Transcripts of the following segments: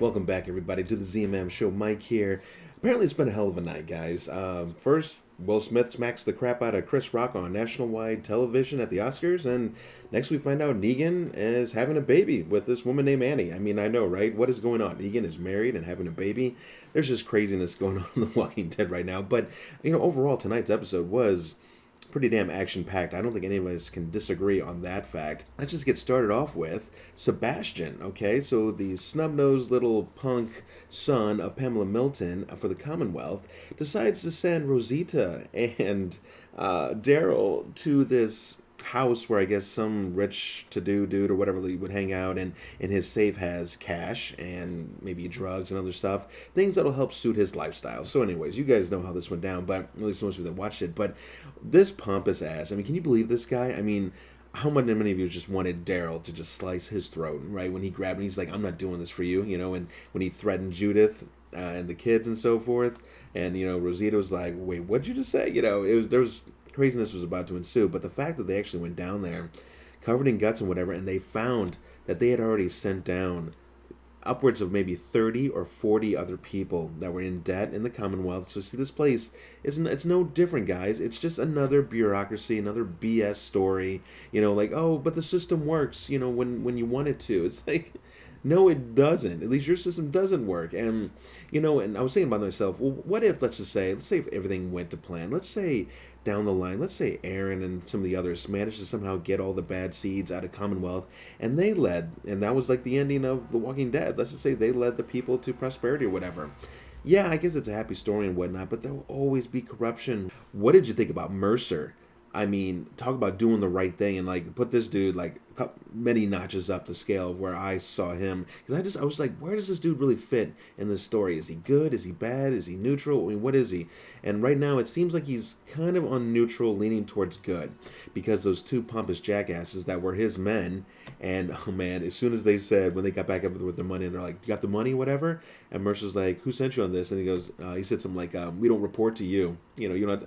Welcome back, everybody, to the ZMM Show. Mike here. Apparently, it's been a hell of a night, guys. First, Will Smith smacks the crap out of Chris Rock on national-wide television at the Oscars, and next we find out Negan is having a baby with this woman named Annie. I mean, I know, right? What is going on? Negan is married and having a baby. There's just craziness going on in The Walking Dead right now. But, overall, tonight's episode was pretty damn action packed. I don't think any of us can disagree on that fact. Let's just get started off with Sebastian. Okay, so the snub nosed little punk son of Pamela Milton for the Commonwealth decides to send Rosita and Daryl to this house where I guess some rich to-do dude or whatever would hang out, and in his safe has cash and maybe drugs and other stuff, things that'll help suit his lifestyle. So anyways, you guys know how this went down, but at least most of you that watched it. But this pompous ass, I mean, can you believe this guy? I mean, how many of you just wanted Daryl to just slice his throat, right? When he grabbed him, he's like, I'm not doing this for you, and when he threatened Judith and the kids and so forth, and, Rosita was like, wait, what'd you just say? There was craziness was about to ensue, but the fact that they actually went down there, covered in guts and whatever, and they found that they had already sent down upwards of maybe 30 or 40 other people that were in debt in the Commonwealth. So see, this place it's no different, guys. It's just another bureaucracy, another BS story. Like, oh, but the system works. When you want it to. It's like, no, it doesn't. At least your system doesn't work. And and I was thinking about myself. Well, what if let's say if everything went to plan. Let's say down the line, let's say Aaron and some of the others managed to somehow get all the bad seeds out of Commonwealth, and they led, and that was like the ending of The Walking Dead. Let's just say they led the people to prosperity or whatever. Yeah, I guess it's a happy story and whatnot, but there will always be corruption. What did you think about Mercer? I mean, talk about doing the right thing and like put this dude like many notches up the scale of where I saw him, because I was like, where does this dude really fit in this story? Is he good? Is he bad? Is he neutral? I mean, what is he? And right now it seems like he's kind of on neutral, leaning towards good, because those two pompous jackasses that were his men, and oh man, as soon as they said, when they got back up with their money, and they're like, you got the money, whatever, and Mercer's like, who sent you on this? And he goes, he said something like, we don't report to you, you know.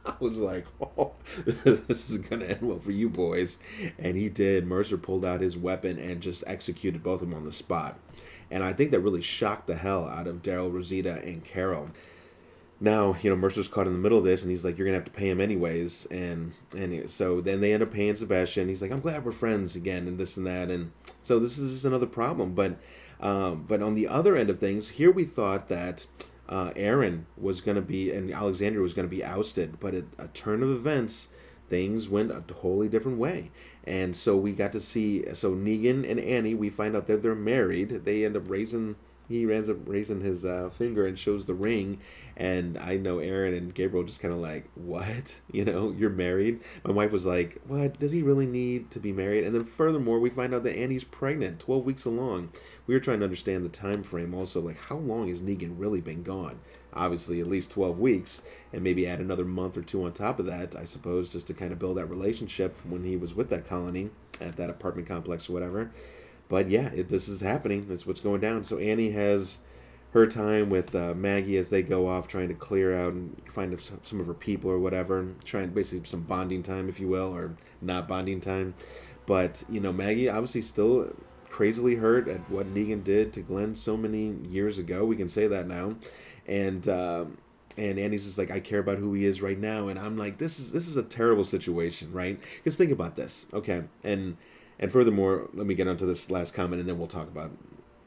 I was like, oh, this is going to end well for you boys. And he did. Mercer pulled out his weapon and just executed both of them on the spot. And I think that really shocked the hell out of Daryl, Rosita, and Carol. Now, Mercer's caught in the middle of this, and he's like, you're going to have to pay him anyways. And so then they end up paying Sebastian. He's like, I'm glad we're friends again, and this and that. And so this is just another problem. But on the other end of things, here we thought that Aaron was going to be, and Alexandria was going to be ousted, but at a turn of events, things went a totally different way. And so we got to see, so Negan and Annie, we find out that they're married. He ends up raising his finger and shows the ring. And I know Aaron and Gabriel just kind of like, what? You're married? My wife was like, what? Does he really need to be married? And then furthermore, we find out that Annie's pregnant, 12 weeks along. We were trying to understand the time frame also, like how long has Negan really been gone? Obviously at least 12 weeks, and maybe add another month or two on top of that, I suppose, just to kind of build that relationship when he was with that colony at that apartment complex or whatever. But yeah, this is happening. It's what's going down. So Annie has her time with Maggie as they go off trying to clear out and find some of her people or whatever, trying basically some bonding time, if you will, or not bonding time. But Maggie obviously still crazily hurt at what Negan did to Glenn so many years ago. We can say that now. And Annie's just like, I care about who he is right now. And I'm like, this is a terrible situation, right? Because think about this, okay? And furthermore, let me get onto this last comment, and then we'll talk about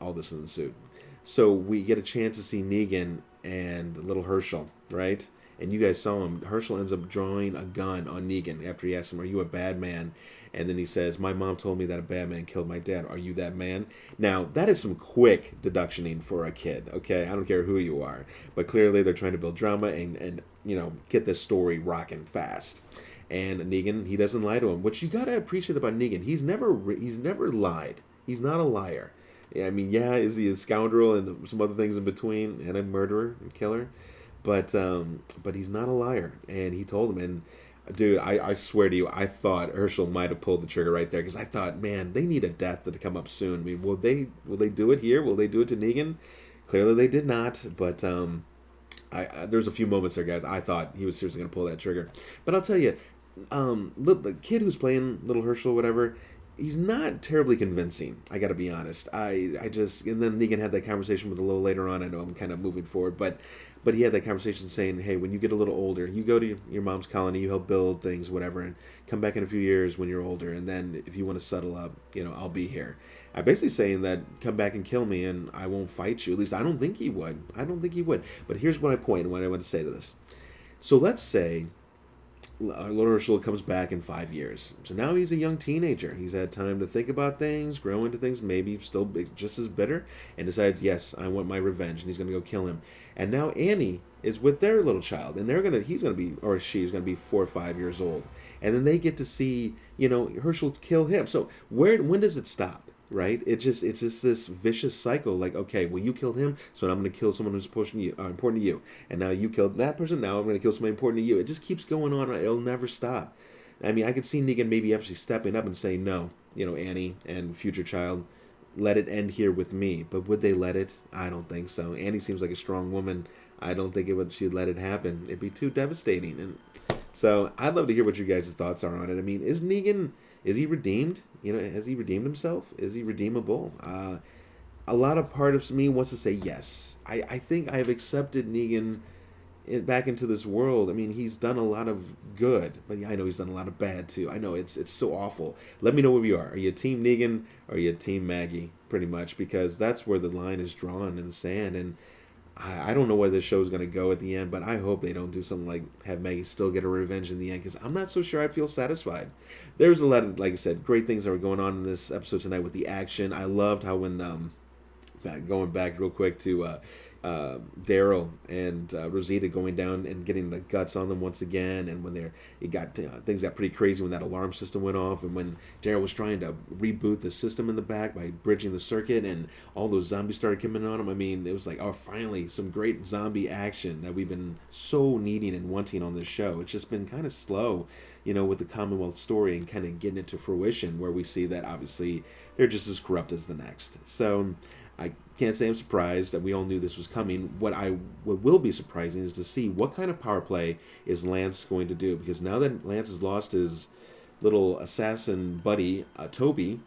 all this in the suit. So we get a chance to see Negan and little Herschel, right? And you guys saw him. Herschel ends up drawing a gun on Negan after he asks him, are you a bad man? And then he says, my mom told me that a bad man killed my dad. Are you that man? Now, that is some quick deductioning for a kid, okay? I don't care who you are. But clearly they're trying to build drama and get this story rocking fast. And Negan, he doesn't lie to him, which you got to appreciate about Negan. He's never lied. He's not a liar. I mean, yeah, is he a scoundrel and some other things in between, and a murderer and killer? But he's not a liar. And he told him, and dude, I swear to you, I thought Herschel might have pulled the trigger right there, because I thought, man, they need a death to come up soon. I mean, will they do it here? Will they do it to Negan? Clearly they did not, but There's a few moments there, guys. I thought he was seriously going to pull that trigger, but I'll tell you, the kid who's playing Little Herschel, or whatever, he's not terribly convincing. I got to be honest. I just, and then Negan had that conversation with a little later on. I know I'm kind of moving forward, but he had that conversation saying, hey, when you get a little older, you go to your mom's colony, you help build things, whatever, and come back in a few years when you're older, and then if you want to settle up, I'll be here. I'm basically saying that come back and kill me, and I won't fight you. At least I don't think he would. I don't think he would. But here's what I point and what I want to say to this. So let's say Little Herschel comes back in 5 years. So now he's a young teenager. He's had time to think about things, grow into things, maybe still just as bitter, and decides, yes, I want my revenge, and he's going to go kill him. And now Annie is with their little child, and she's going to be 4 or 5 years old. And then they get to see, Herschel kill him. So when does it stop? Right? It's just this vicious cycle. Like, okay, well, you killed him, so I'm going to kill someone who's important to you, and now you killed that person. Now I'm going to kill somebody important to you. It just keeps going on. It'll never stop. I mean, I could see Negan maybe actually stepping up and saying, no, Annie and future child, let it end here with me. But would they let it? I don't think so. Annie seems like a strong woman. I don't think she'd let it happen. It'd be too devastating. And so I'd love to hear what you guys' thoughts are on it. I mean, is he redeemed? Has he redeemed himself? Is he redeemable? A lot of part of me wants to say yes. I think I have accepted Negan back into this world. I mean, he's done a lot of good, but I know he's done a lot of bad too. I know it's so awful. Let me know where you are. Are you Team Negan or are you Team Maggie? Pretty much, because that's where the line is drawn in the sand. And I don't know where this show's going to go at the end, but I hope they don't do something like have Maggie still get her revenge in the end, because I'm not so sure I'd feel satisfied. There's a lot of, like I said, great things that were going on in this episode tonight with the action. I loved how when, going back real quick to Daryl and Rosita going down and getting the guts on them once again, and when things got pretty crazy when that alarm system went off, and when Daryl was trying to reboot the system in the back by bridging the circuit, and all those zombies started coming on him. I mean, it was like, oh, finally some great zombie action that we've been so needing and wanting on this show. It's just been kind of slow, with the Commonwealth story and kind of getting it to fruition, where we see that obviously they're just as corrupt as the next. So I can't say I'm surprised that we all knew this was coming. What will be surprising is to see what kind of power play is Lance going to do, because now that Lance has lost his little assassin buddy, Toby,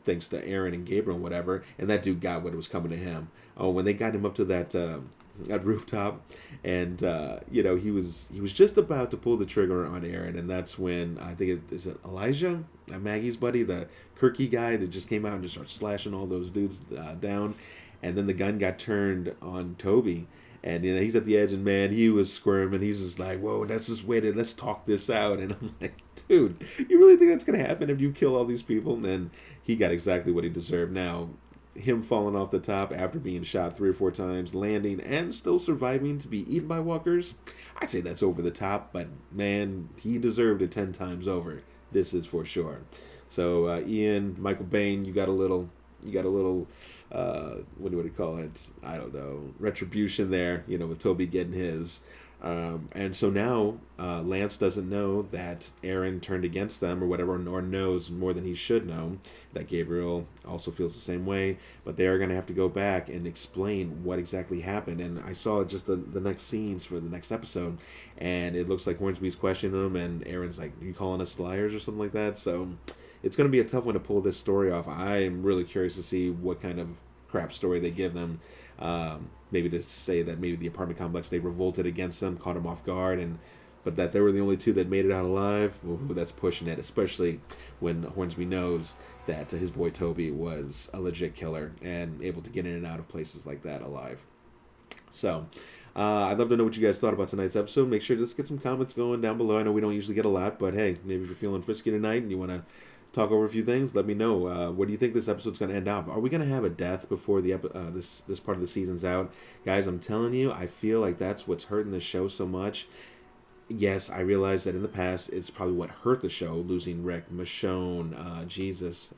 thanks to Aaron and Gabriel and whatever, and that dude got what was coming to him. Oh, when they got him up to that rooftop, and he was just about to pull the trigger on Aaron, and that's when I think is it Elijah, Maggie's buddy, the Kirky guy that just came out and just started slashing all those dudes down, and then the gun got turned on Toby, and he's at the edge, and man, he was squirming. He's just like, whoa, let's talk this out. And I'm like, dude, you really think that's gonna happen if you kill all these people? And then he got exactly what he deserved. Now, him falling off the top after being shot 3 or 4 times, landing and still surviving to be eaten by walkers, I'd say that's over the top, but man, he deserved it 10 times over. This is for sure. So Ian, Michael Bain, you got a little what do you call it? I don't know, retribution there, with Toby getting his. And so now Lance doesn't know that Aaron turned against them or whatever, or knows more than he should know, that Gabriel also feels the same way, but they are going to have to go back and explain what exactly happened. And I saw just the next scenes for the next episode, and it looks like Hornsby's questioning them, and Aaron's like, are you calling us liars or something like that? So it's going to be a tough one to pull this story off. I am really curious to see what kind of crap story they give them. Maybe to say that maybe the apartment complex, they revolted against them, caught them off guard, but that they were the only 2 that made it out alive. Well, that's pushing it, especially when Hornsby knows that his boy Toby was a legit killer and able to get in and out of places like that alive. So I'd love to know what you guys thought about tonight's episode. Make sure to just get some comments going down below. I know we don't usually get a lot, but hey, maybe if you're feeling frisky tonight and you want to talk over a few things, let me know. What do you think this episode's going to end up? Are we going to have a death before the this part of the season's out? Guys, I'm telling you, I feel like that's what's hurting the show so much. Yes, I realize that in the past, it's probably what hurt the show, losing Rick, Michonne, Jesus,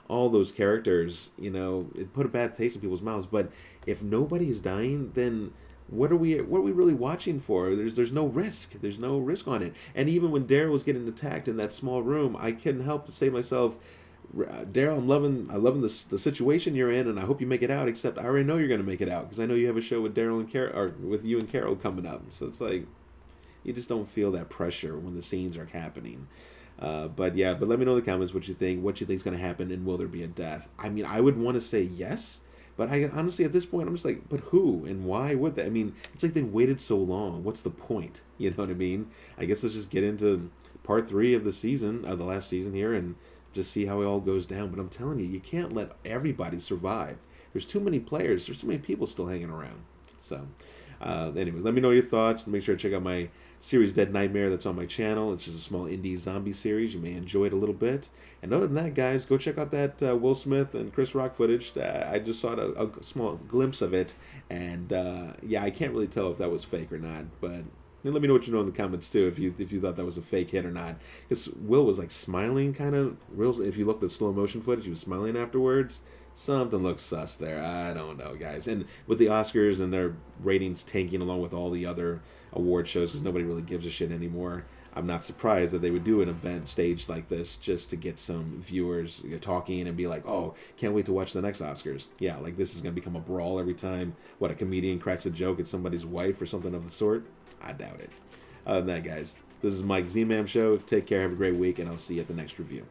all those characters, it put a bad taste in people's mouths. But if nobody's dying, then what are we really watching for? There's no risk. There's no risk on it. And even when Daryl was getting attacked in that small room, I couldn't help to say to myself, Daryl, I'm loving the situation you're in, and I hope you make it out. Except I already know you're gonna make it out because I know you have a show with Daryl and Carol, or with you and Carol coming up. So it's like you just don't feel that pressure when the scenes are happening. But yeah, but let me know in the comments what you think. What you think is gonna happen, and will there be a death? I mean, I would want to say yes, but I honestly at this point I'm just like, but who and why would they? I mean, it's like they've waited so long. What's the point? You know what I mean? I guess let's just get into part 3 of the season, of the last season here, and just see how it all goes down. But I'm telling you, you can't let everybody survive. There's too many players. There's too many people still hanging around. So, anyway, let me know your thoughts. Make sure to check out my series Dead Nightmare that's on my channel. It's just a small indie zombie series. You may enjoy it a little bit. And other than that, guys, go check out that Will Smith and Chris Rock footage. I just saw a small glimpse of it. And, yeah, I can't really tell if that was fake or not. But and let me know what you know in the comments too, if you thought that was a fake hit or not. Because Will was like smiling, kind of. If you look at the slow motion footage, he was smiling afterwards. Something looks sus there. I don't know, guys. And with the Oscars and their ratings tanking along with all the other award shows, because nobody really gives a shit anymore, I'm not surprised that they would do an event staged like this just to get some viewers talking and be like, oh, can't wait to watch the next Oscars. Yeah, like this is going to become a brawl every time, what, a comedian cracks a joke at somebody's wife or something of the sort. I doubt it. Other than that, guys, this is Mike Z-Man Show. Take care, have a great week, and I'll see you at the next review.